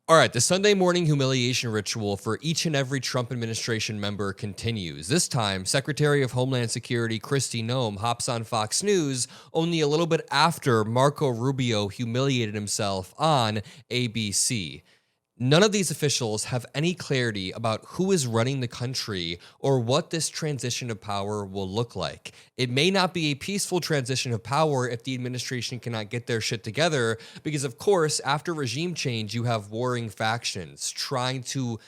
All right, the Sunday morning humiliation ritual for each and every Trump administration member continues. This time, Secretary of Homeland Security Kristi Noem hops on Fox News only a little bit after Marco Rubio humiliated himself on ABC. None of these officials have any clarity about who is running the country or what this transition of power will look like. It may not be a peaceful transition of power if the administration cannot get their shit together, because of course, after regime change, you have warring factions trying to,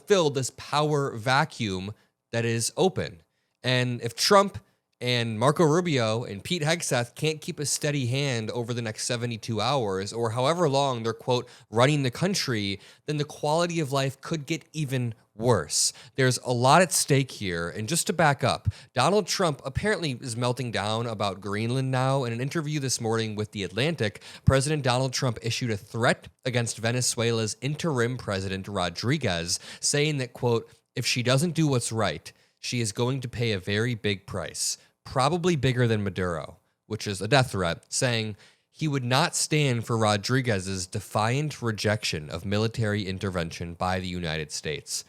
fill this power vacuum that is open. And if Trump and Marco Rubio and Pete Hegseth can't keep a steady hand over the next 72 hours or however long they're, quote, running the country, then the quality of life could get even worse. There's a lot at stake here. And just to back up, Donald Trump apparently is melting down about Greenland now. In an interview this morning with The Atlantic, President Donald Trump issued a threat against Venezuela's interim president, Rodriguez, saying that, quote, if she doesn't do what's right, she is going to pay a very big price. Probably bigger than Maduro, which is a death threat, saying he would not stand for Rodriguez's defiant rejection of military intervention by the United States.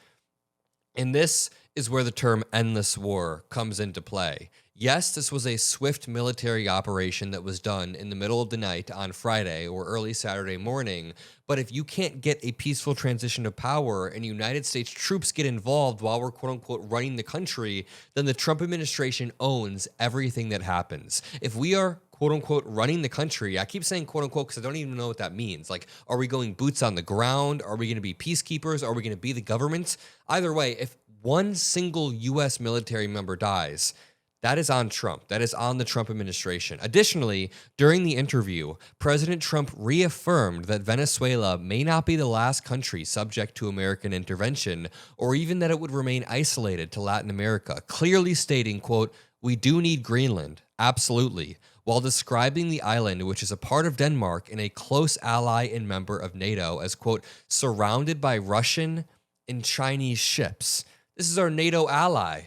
And this is where the term endless war comes into play. Yes, this was a swift military operation that was done in the middle of the night on Friday or early Saturday morning, but if you can't get a peaceful transition of power and United States troops get involved while we're quote-unquote running the country, then the Trump administration owns everything that happens. If we are quote-unquote running the country, I keep saying quote-unquote because I don't even know what that means. Like, are we going boots on the ground? Are we going to be peacekeepers? Are we going to be the government? Either way, if one single U.S. military member dies, that is on Trump. That is on the Trump administration. Additionally, during the interview, President Trump reaffirmed that Venezuela may not be the last country subject to American intervention, or even that it would remain isolated to Latin America, clearly stating, quote, we do need Greenland, absolutely, while describing the island, which is a part of Denmark and a close ally and member of NATO, as, quote, surrounded by Russian and Chinese ships. This is our NATO ally.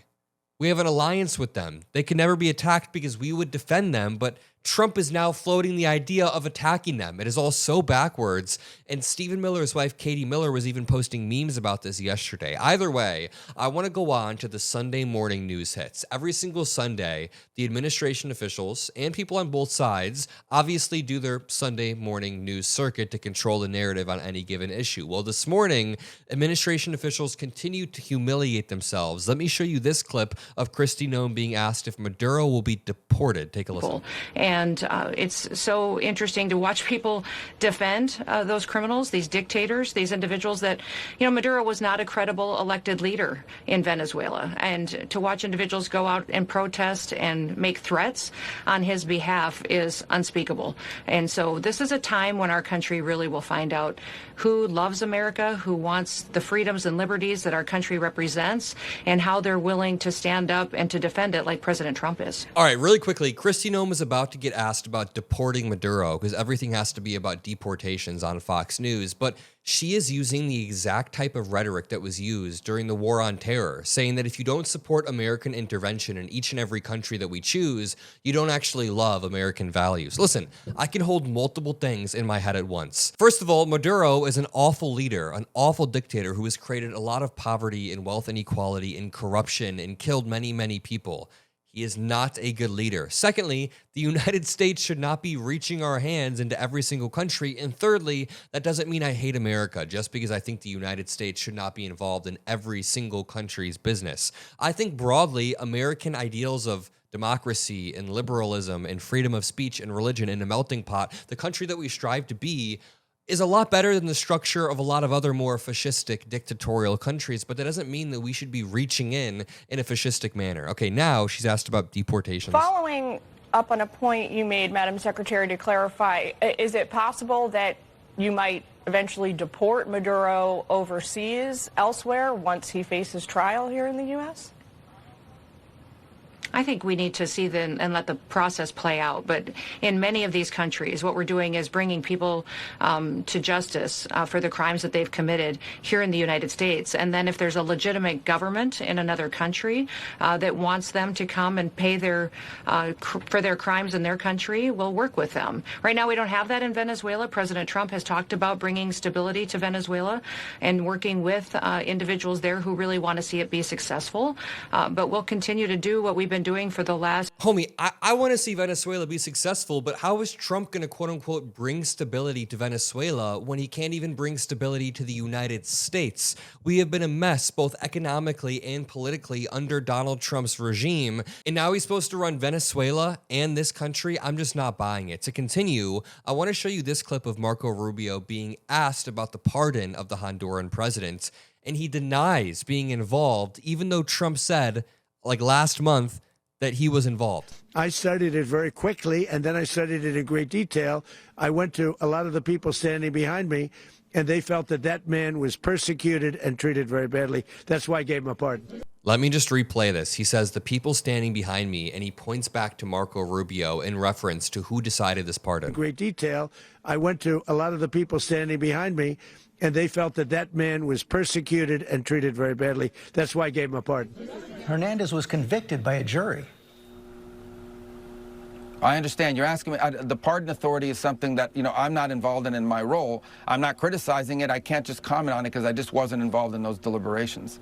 We have an alliance with them. They can never be attacked because we would defend them, but Trump is now floating the idea of attacking them. It is all so backwards, and Stephen Miller's wife, Katie Miller, was even posting memes about this yesterday. Either way, I want to go on to the Sunday morning news hits. Every single Sunday, the administration officials and people on both sides obviously do their Sunday morning news circuit to control the narrative on any given issue. Well, this morning, administration officials continue to humiliate themselves. Let me show you this clip of Kristi Noem being asked if Maduro will be deported. Take a listen. And it's so interesting to watch people defend those criminals, these dictators, these individuals that, Maduro was not a credible elected leader in Venezuela. And to watch individuals go out and protest and make threats on his behalf is unspeakable. And so this is a time when our country really will find out who loves America, who wants the freedoms and liberties that our country represents, and how they're willing to stand up and to defend it like President Trump is. All right, really quickly, Kristi Noem is about to get asked about deporting Maduro because everything has to be about deportations on Fox News, but she is using the exact type of rhetoric that was used during the war on terror, saying that if you don't support American intervention in each and every country that we choose, you don't actually love American values. Listen, I can hold multiple things in my head at once. First of all, Maduro is an awful leader, an awful dictator who has created a lot of poverty and wealth inequality and corruption and killed many, many people. He is not a good leader. Secondly, the United States should not be reaching our hands into every single country. And thirdly, that doesn't mean I hate America just because I think the United States should not be involved in every single country's business. I think broadly, American ideals of democracy and liberalism and freedom of speech and religion in a melting pot, the country that we strive to be, is a lot better than the structure of a lot of other more fascistic dictatorial countries, but that doesn't mean that we should be reaching in a fascistic manner. Okay, now she's asked about deportations. Following up on a point you made, Madam Secretary, to clarify, is it possible that you might eventually deport Maduro overseas, elsewhere, once he faces trial here in the U.S.? I think we need to see and let the process play out. But in many of these countries, what we're doing is bringing people to justice for the crimes that they've committed here in the United States. And then if there's a legitimate government in another country that wants them to come and pay for their crimes in their country, we'll work with them. Right now, we don't have that in Venezuela. President Trump has talked about bringing stability to Venezuela and working with individuals there who really want to see it be successful. But we'll continue to do what we've been doing for the last... Homie, I want to see Venezuela be successful, but how is Trump going to quote-unquote bring stability to Venezuela when he can't even bring stability to the United States? We have been a mess both economically and politically under Donald Trump's regime, and now he's supposed to run Venezuela and this country? I'm just not buying it. To continue, I want to show you this clip of Marco Rubio being asked about the pardon of the Honduran president, and he denies being involved, even though Trump said, like last month, that he was involved. I studied it very quickly, and then I studied it in great detail. I went to a lot of the people standing behind me, and they felt that that man was persecuted and treated very badly. That's why I gave him a pardon. Let me just replay this. He says, the people standing behind me, and he points back to Marco Rubio in reference to who decided this pardon. In great detail. I went to a lot of the people standing behind me, and they felt that that man was persecuted and treated very badly. That's why I gave him a pardon. Hernandez was convicted by a jury. I understand. You're asking me, the pardon authority is something that, I'm not involved in my role. I'm not criticizing it. I can't just comment on it because I just wasn't involved in those deliberations.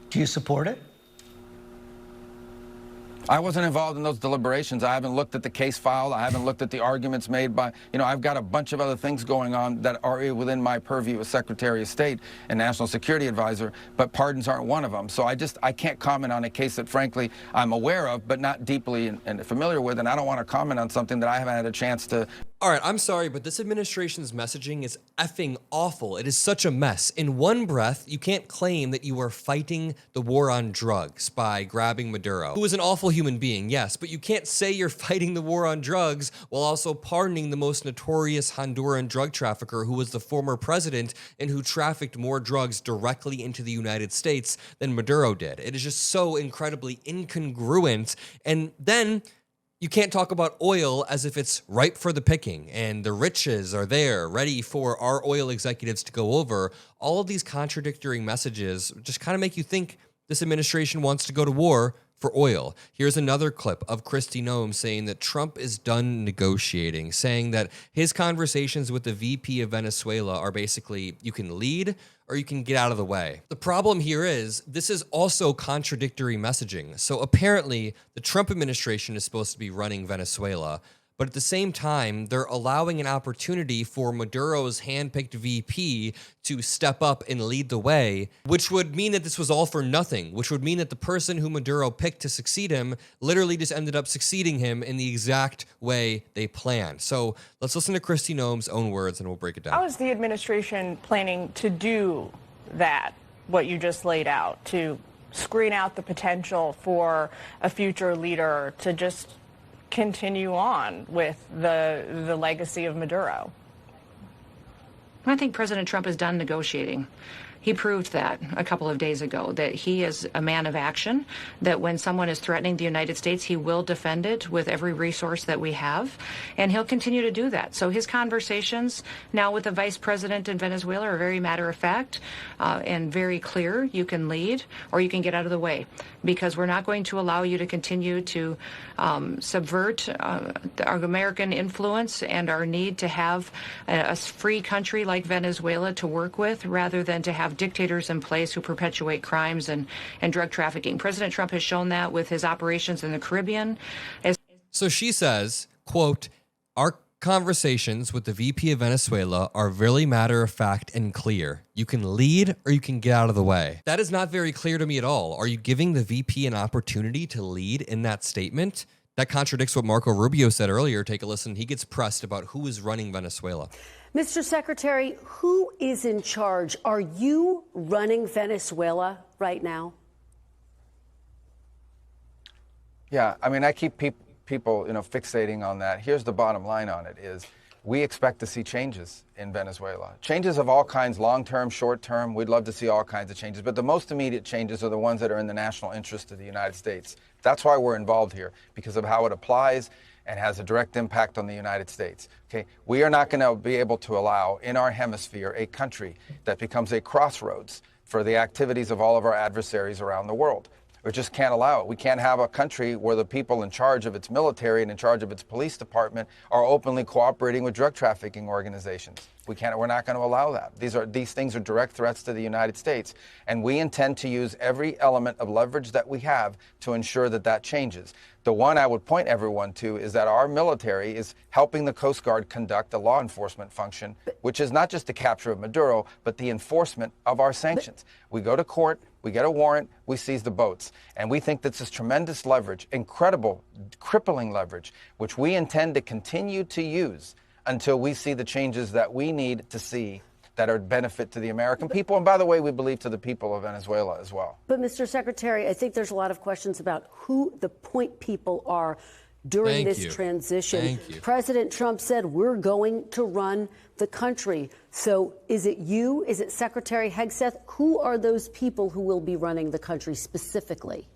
Do you support it? I wasn't involved in those deliberations. I haven't looked at the case file. I haven't looked at the arguments made by, I've got a bunch of other things going on that are within my purview as Secretary of State and National Security Advisor, but pardons aren't one of them. So I can't comment on a case that, frankly, I'm aware of, but not deeply and familiar with, and I don't want to comment on something that I haven't had a chance to. All right, I'm sorry, but this administration's messaging is effing awful. It is such a mess. In one breath, you can't claim that you are fighting the war on drugs by grabbing Maduro, who is an awful human being, yes, but you can't say you're fighting the war on drugs while also pardoning the most notorious Honduran drug trafficker who was the former president and who trafficked more drugs directly into the United States than Maduro did. It is just so incredibly incongruent. And then you can't talk about oil as if it's ripe for the picking and the riches are there ready for our oil executives to go over. All of these contradictory messages just kind of make you think this administration wants to go to war for oil. Here's another clip of Kristi Noem saying that Trump is done negotiating, saying that his conversations with the VP of Venezuela are basically, you can lead or you can get out of the way. The problem here is this is also contradictory messaging. So apparently the Trump administration is supposed to be running Venezuela, but at the same time, they're allowing an opportunity for Maduro's handpicked VP to step up and lead the way, which would mean that this was all for nothing, which would mean that the person who Maduro picked to succeed him literally just ended up succeeding him in the exact way they planned. So let's listen to Kristi Noem's own words and we'll break it down. How is the administration planning to do that, what you just laid out, to screen out the potential for a future leader to just continue on with the legacy of Maduro? I think President Trump is done negotiating. He proved that a couple of days ago, that he is a man of action, that when someone is threatening the United States, he will defend it with every resource that we have, and he'll continue to do that. So his conversations now with the vice president in Venezuela are very matter of fact and very clear. You can lead or you can get out of the way, because we're not going to allow you to continue to subvert our American influence and our need to have a free country like Venezuela to work with, rather than to have dictators in place who perpetuate crimes and drug trafficking. President Trump has shown that with his operations in the Caribbean. So she says, quote, our conversations with the VP of Venezuela are really matter of fact and clear. You can lead or you can get out of the way. That is not very clear to me at all. Are you giving the VP an opportunity to lead in that statement? That contradicts what Marco Rubio said earlier. Take a listen. He gets pressed about who is running Venezuela. Mr. Secretary, who is in charge? Are you running Venezuela right now? Yeah, I mean, I keep people, fixating on that. Here's the bottom line on it is we expect to see changes in Venezuela. Changes of all kinds, long-term, short-term. We'd love to see all kinds of changes. But the most immediate changes are the ones that are in the national interest of the United States. That's why we're involved here, because of how it applies and has a direct impact on the United States. Okay? We are not going to be able to allow in our hemisphere a country that becomes a crossroads for the activities of all of our adversaries around the world. We just can't allow it. We can't have a country where the people in charge of its military and in charge of its police department are openly cooperating with drug trafficking organizations. We're not going to allow that. These things are direct threats to the United States, and we intend to use every element of leverage that we have to ensure that that changes. The one I would point everyone to is that our military is helping the Coast Guard conduct a law enforcement function, which is not just the capture of Maduro, but the enforcement of our sanctions. We go to court, we get a warrant, we seize the boats. And we think this is tremendous leverage, incredible, crippling leverage, which we intend to continue to use until we see the changes that we need to see that are benefit to the American people. And by the way, we believe to the people of Venezuela as well. But Mr. Secretary, I think there's a lot of questions about who the point people are during this transition. Thank you. President Trump said, we're going to run the country. So is it you? Is it Secretary Hegseth? Who are those people who will be running the country specifically?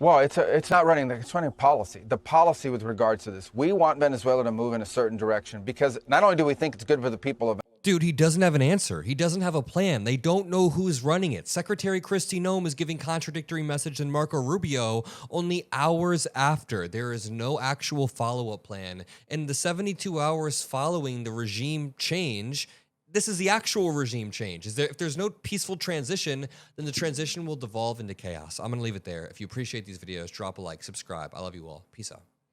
Well, it's not running, it's running policy. The policy with regards to this. We want Venezuela to move in a certain direction because not only do we think it's good for the people of Dude, he doesn't have an answer. He doesn't have a plan. They don't know who's running it. Secretary Kristi Noem is giving contradictory message than Marco Rubio only hours after. There is no actual follow-up plan. And the 72 hours following the regime change, this is the actual regime change. If there's no peaceful transition, then the transition will devolve into chaos. I'm going to leave it there. If you appreciate these videos, drop a like, subscribe. I love you all. Peace out.